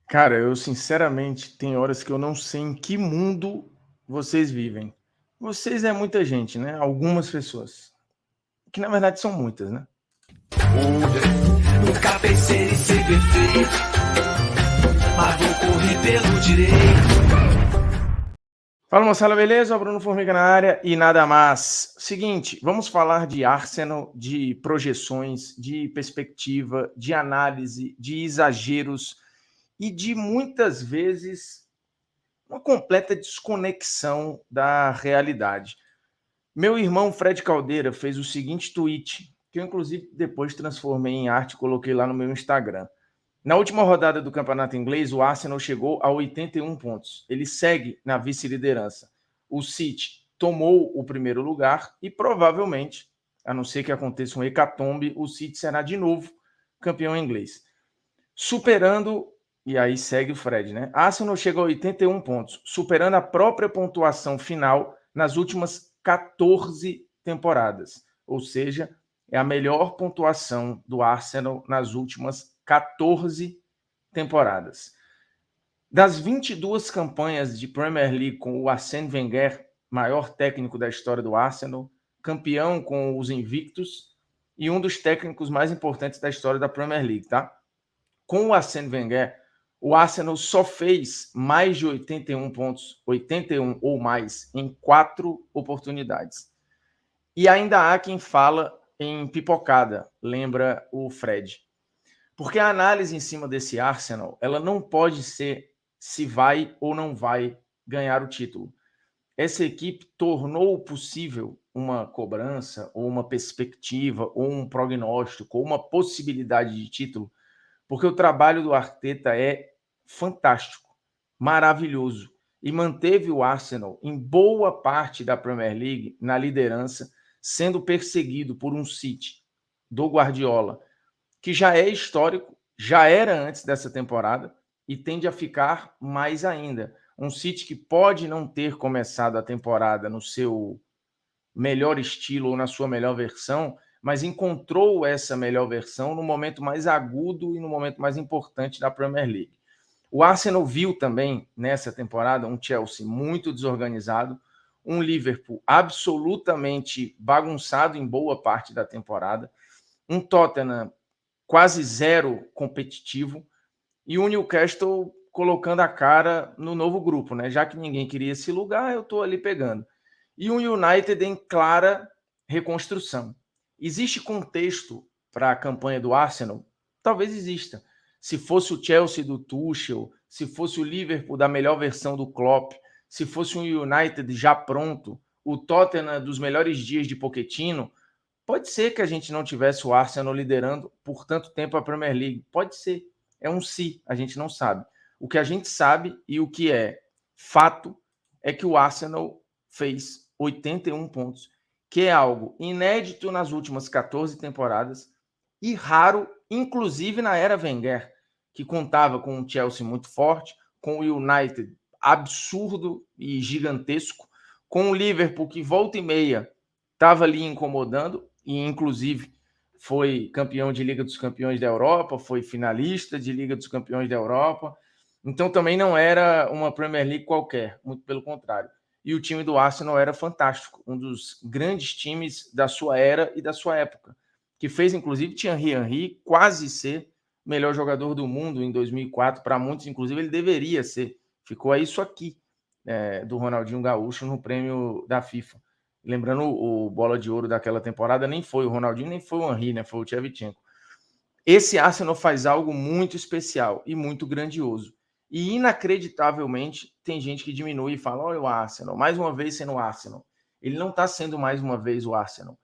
Cara, eu sinceramente tem horas que eu não sei em que mundo vocês vivem. Vocês é muita gente, né? Algumas pessoas. Que na verdade são muitas, né? Nunca pensei em ser perfeito, mas vou correr pelo direito. Fala moçada, beleza? Bruno Formiga na área e nada mais. Seguinte, vamos falar de Arsenal, de projeções, de perspectiva, de análise, de exageros e de muitas vezes uma completa desconexão da realidade. Meu irmão Fred Caldeira fez o seguinte tweet, que eu inclusive depois transformei em arte e coloquei lá no meu Instagram. Na última rodada do Campeonato Inglês, o Arsenal chegou a 81 pontos. Ele segue na vice-liderança. O City tomou o primeiro lugar e provavelmente, a não ser que aconteça um hecatombe, o City será de novo campeão inglês. Superando, e aí segue o Fred, né? Arsenal chega a 81 pontos, superando a própria pontuação final nas últimas 14 temporadas. Ou seja, é a melhor pontuação do Arsenal nas últimas 14 temporadas. Das 22 campanhas de Premier League com o Arsène Wenger, maior técnico da história do Arsenal, campeão com os invictos e um dos técnicos mais importantes da história da Premier League, tá? Com o Arsène Wenger, o Arsenal só fez mais de 81 pontos, 81 ou mais, em 4 oportunidades. E ainda há quem fala em pipocada, lembra o Fred. Porque a análise em cima desse Arsenal, ela não pode ser se vai ou não vai ganhar o título. Essa equipe tornou possível uma cobrança, ou uma perspectiva, ou um prognóstico, ou uma possibilidade de título, porque o trabalho do Arteta é fantástico, maravilhoso, e manteve o Arsenal em boa parte da Premier League na liderança, sendo perseguido por um City do Guardiola, que já é histórico, já era antes dessa temporada e tende a ficar mais ainda. Um City que pode não ter começado a temporada no seu melhor estilo ou na sua melhor versão, mas encontrou essa melhor versão no momento mais agudo e no momento mais importante da Premier League. O Arsenal viu também nessa temporada um Chelsea muito desorganizado, um Liverpool absolutamente bagunçado em boa parte da temporada, um Tottenham quase zero competitivo e o Newcastle colocando a cara no novo grupo, né? Já que ninguém queria esse lugar, eu estou ali pegando. E o United em clara reconstrução. Existe contexto para a campanha do Arsenal? Talvez exista. Se fosse o Chelsea do Tuchel, se fosse o Liverpool da melhor versão do Klopp, se fosse um United já pronto, o Tottenham dos melhores dias de Pochettino, pode ser que a gente não tivesse o Arsenal liderando por tanto tempo a Premier League. Pode ser. É um se, a gente não sabe. O que a gente sabe e o que é fato é que o Arsenal fez 81 pontos, que é algo inédito nas últimas 14 temporadas e raro, inclusive na era Wenger, que contava com um Chelsea muito forte, com o United absurdo e gigantesco, com o Liverpool que volta e meia estava ali incomodando e inclusive foi campeão de Liga dos Campeões da Europa, foi finalista de Liga dos Campeões da Europa. Então também não era uma Premier League qualquer, muito pelo contrário. E o time do Arsenal era fantástico, um dos grandes times da sua era e da sua época, que fez inclusive Thierry Henry quase ser melhor jogador do mundo em 2004, para muitos inclusive ele deveria ser. Ficou a isso aqui do Ronaldinho Gaúcho no prêmio da FIFA. Lembrando, o bola de ouro daquela temporada nem foi o Ronaldinho, nem foi o Henry, né? Foi o Tchevchenko. Esse Arsenal faz algo muito especial e muito grandioso. E inacreditavelmente tem gente que diminui e fala: olha o Arsenal, mais uma vez sendo o Arsenal. Ele não está sendo mais uma vez o Arsenal.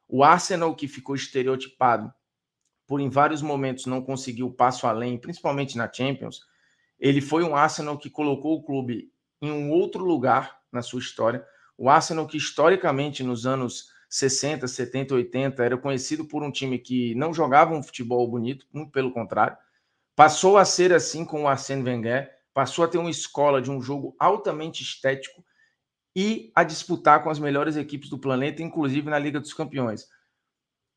O Arsenal que ficou estereotipado por em vários momentos não conseguir o passo além, principalmente na Champions, ele foi um Arsenal que colocou o clube em um outro lugar na sua história. O Arsenal que historicamente nos anos 60, 70, 80 era conhecido por um time que não jogava um futebol bonito, muito pelo contrário. Passou a ser assim com o Arsène Wenger, passou a ter uma escola de um jogo altamente estético e a disputar com as melhores equipes do planeta, inclusive na Liga dos Campeões.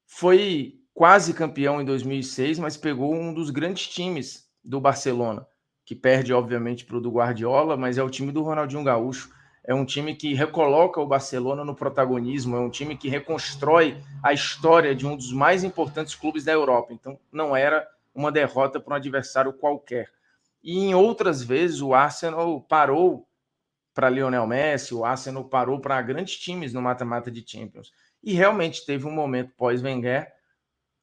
Foi quase campeão em 2006, mas pegou um dos grandes times do Barcelona, que perde, obviamente, para o do Guardiola, mas é o time do Ronaldinho Gaúcho. É um time que recoloca o Barcelona no protagonismo, é um time que reconstrói a história de um dos mais importantes clubes da Europa. Então, não era uma derrota para um adversário qualquer. E em outras vezes, o Arsenal parou para Lionel Messi, o Arsenal parou para grandes times no mata-mata de Champions. E realmente teve um momento pós-Wenger,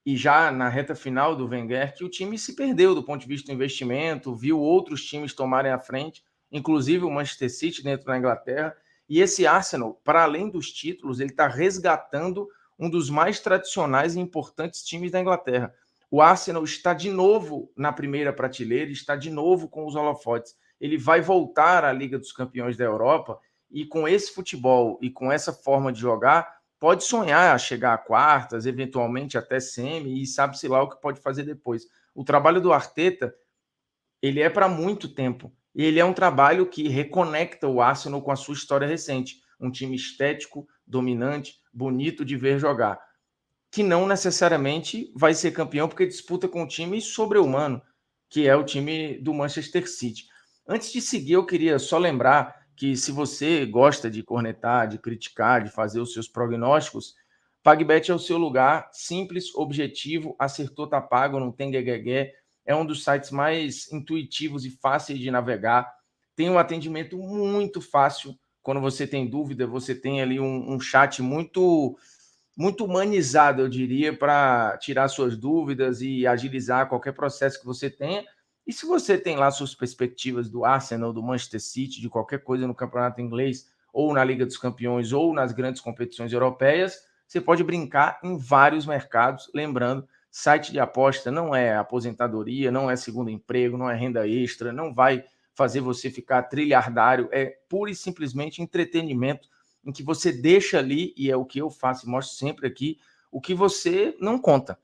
e já na reta final do Wenger, que o time se perdeu do ponto de vista do investimento, viu outros times tomarem a frente, inclusive o Manchester City dentro da Inglaterra, e esse Arsenal, para além dos títulos, ele está resgatando um dos mais tradicionais e importantes times da Inglaterra. O Arsenal está de novo na primeira prateleira, está de novo com os holofotes. Ele vai voltar à Liga dos Campeões da Europa e com esse futebol e com essa forma de jogar, pode sonhar a chegar a quartas, eventualmente até semi, e sabe-se lá o que pode fazer depois. O trabalho do Arteta, ele é para muito tempo. E ele é um trabalho que reconecta o Arsenal com a sua história recente. Um time estético, dominante, bonito de ver jogar. Que não necessariamente vai ser campeão porque disputa com um time sobre-humano, que é o time do Manchester City. Antes de seguir, eu queria só lembrar que se você gosta de cornetar, de criticar, de fazer os seus prognósticos, PagBet é o seu lugar, simples, objetivo, acertou, tá pago, não tem gueguegué, é um dos sites mais intuitivos e fáceis de navegar, tem um atendimento muito fácil, quando você tem dúvida, você tem ali um chat muito humanizado, eu diria, para tirar suas dúvidas e agilizar qualquer processo que você tenha. E se você tem lá suas perspectivas do Arsenal, do Manchester City, de qualquer coisa no campeonato inglês, ou na Liga dos Campeões, ou nas grandes competições europeias, você pode brincar em vários mercados. Lembrando, site de aposta não é aposentadoria, não é segundo emprego, não é renda extra, não vai fazer você ficar trilhardário, é pura e simplesmente entretenimento em que você deixa ali, e é o que eu faço e mostro sempre aqui, o que você não conta.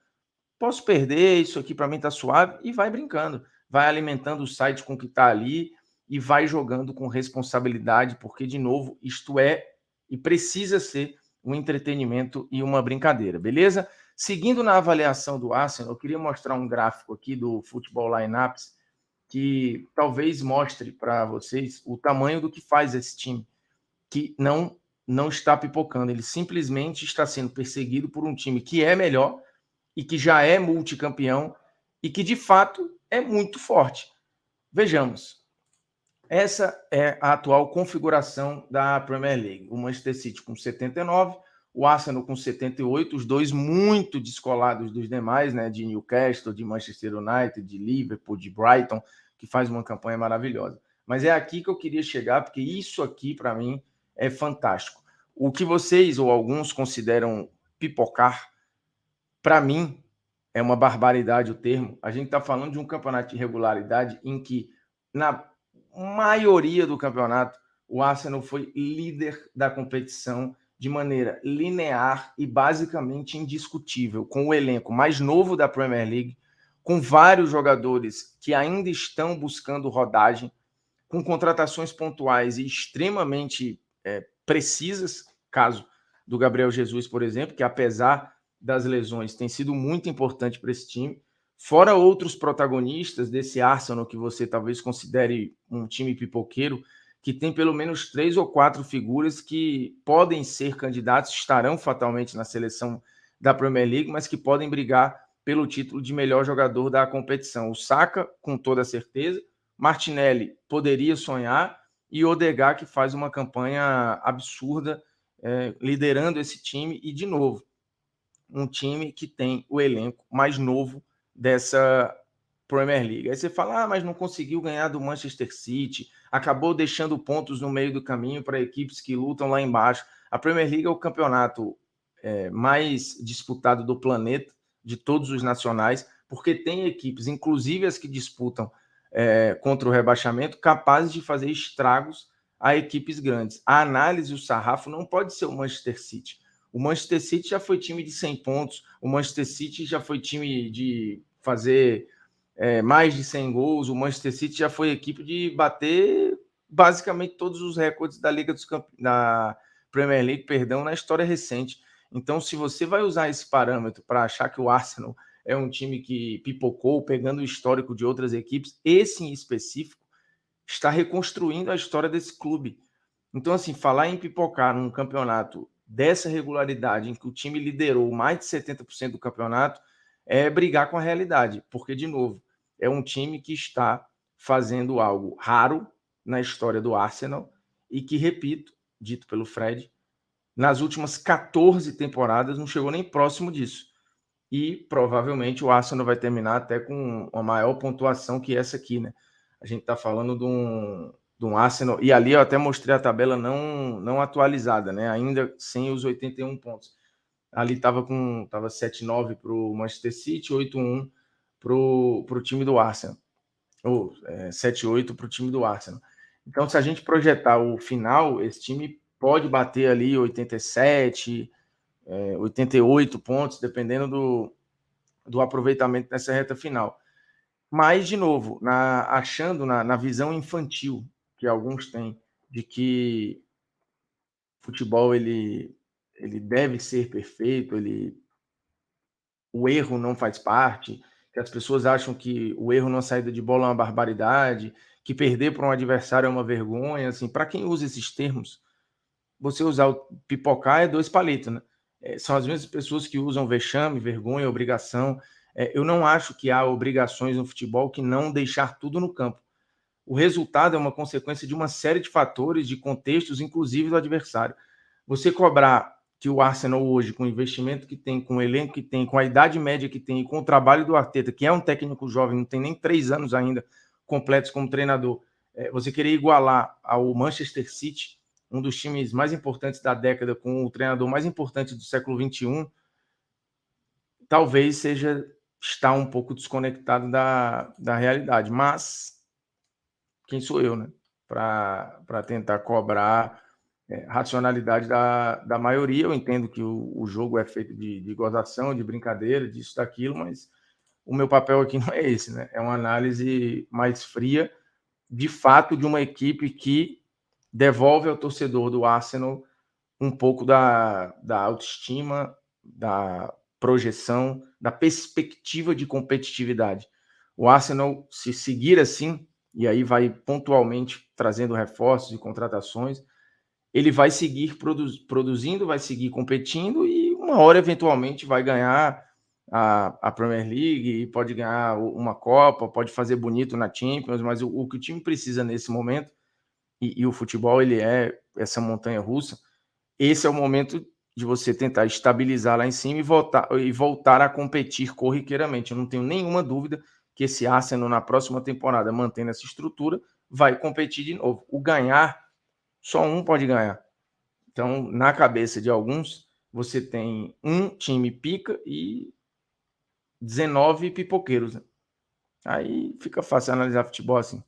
Posso perder, isso aqui para mim tá suave, e vai brincando. Vai alimentando o site com o que está ali e vai jogando com responsabilidade, porque, de novo, isto é e precisa ser um entretenimento e uma brincadeira, beleza? Seguindo na avaliação do Arsenal, eu queria mostrar um gráfico aqui do Football Lineups que talvez mostre para vocês o tamanho do que faz esse time, que não está pipocando, ele simplesmente está sendo perseguido por um time que é melhor e que já é multicampeão e que de fato é muito forte. Vejamos, essa é a atual configuração da Premier League. O Manchester City com 79, o Arsenal com 78, os dois muito descolados dos demais, né, de Newcastle, de Manchester United, de Liverpool, de Brighton, que faz uma campanha maravilhosa. Mas é aqui que eu queria chegar, porque isso aqui, para mim, é fantástico. O que vocês ou alguns consideram pipocar, para mim, é uma barbaridade o termo. A gente está falando de um campeonato de regularidade em que, na maioria do campeonato, o Arsenal foi líder da competição de maneira linear e basicamente indiscutível, com o elenco mais novo da Premier League, com vários jogadores que ainda estão buscando rodagem, com contratações pontuais e extremamente precisas, caso do Gabriel Jesus, por exemplo, que apesar das lesões tem sido muito importante para esse time, fora outros protagonistas desse Arsenal que você talvez considere um time pipoqueiro, que tem pelo menos 3 ou 4 figuras que podem ser candidatos, estarão fatalmente na seleção da Premier League, mas que podem brigar pelo título de melhor jogador da competição. O Saka, com toda certeza, Martinelli poderia sonhar, e Odegaard, que faz uma campanha absurda, liderando esse time, e de novo, um time que tem o elenco mais novo dessa Premier League. Aí você fala, mas não conseguiu ganhar do Manchester City, acabou deixando pontos no meio do caminho para equipes que lutam lá embaixo. A Premier League é o campeonato mais disputado do planeta, de todos os nacionais, porque tem equipes, inclusive as que disputam contra o rebaixamento, capazes de fazer estragos a equipes grandes. A análise, o sarrafo, não pode ser o Manchester City. O Manchester City já foi time de 100 pontos, o Manchester City já foi time de fazer mais de 100 gols, o Manchester City já foi equipe de bater basicamente todos os recordes da Liga dos da Premier League, na história recente. Então, se você vai usar esse parâmetro para achar que o Arsenal é um time que pipocou, pegando o histórico de outras equipes. Esse em específico está reconstruindo a história desse clube. Então, assim, falar em pipocar num campeonato dessa regularidade, em que o time liderou mais de 70% do campeonato, é brigar com a realidade, porque, de novo, é um time que está fazendo algo raro na história do Arsenal e que, repito, dito pelo Fred, nas últimas 14 temporadas não chegou nem próximo disso. E provavelmente o Arsenal vai terminar até com uma maior pontuação que essa aqui, né? A gente está falando de um Arsenal, e ali eu até mostrei a tabela não atualizada, né? Ainda sem os 81 pontos. Ali estava 7-9 para o Manchester City, 8-1 para o time do Arsenal. Ou 7-8 para o time do Arsenal. Então, se a gente projetar o final, esse time pode bater ali 87, 88 pontos, dependendo do aproveitamento nessa reta final. Mas, de novo, achando na visão infantil que alguns têm, de que futebol ele deve ser perfeito, o erro não faz parte, que as pessoas acham que o erro na saída de bola é uma barbaridade, que perder para um adversário é uma vergonha. Assim, para quem usa esses termos, você usar o pipocar é 2 palitos, né? São as mesmas pessoas que usam vexame, vergonha, obrigação. Eu não acho que há obrigações no futebol que não deixar tudo no campo. O resultado é uma consequência de uma série de fatores, de contextos, inclusive do adversário. Você cobrar que o Arsenal hoje, com o investimento que tem, com o elenco que tem, com a idade média que tem, e com o trabalho do Arteta, que é um técnico jovem, não tem nem 3 anos ainda completos como treinador, você querer igualar ao Manchester City, um dos times mais importantes da década, com o treinador mais importante do século XXI, talvez seja estar um pouco desconectado da realidade. Mas quem sou eu, né? Para tentar cobrar racionalidade da maioria. Eu entendo que o jogo é feito de gozação, de brincadeira, disso, daquilo, mas o meu papel aqui não é esse, né? É uma análise mais fria, de fato, de uma equipe que devolve ao torcedor do Arsenal um pouco da autoestima, da projeção, da perspectiva de competitividade. O Arsenal, se seguir assim, e aí vai pontualmente trazendo reforços e contratações, ele vai seguir produzindo, vai seguir competindo e uma hora, eventualmente, vai ganhar a Premier League, pode ganhar uma Copa, pode fazer bonito na Champions, mas o que o time precisa nesse momento, e o futebol ele é essa montanha-russa, esse é o momento de você tentar estabilizar lá em cima e voltar a competir corriqueiramente. Eu não tenho nenhuma dúvida que esse Arsenal, na próxima temporada, mantendo essa estrutura, vai competir de novo. O ganhar, só um pode ganhar. Então, na cabeça de alguns, você tem um time pica e 19 pipoqueiros. Aí fica fácil analisar futebol assim.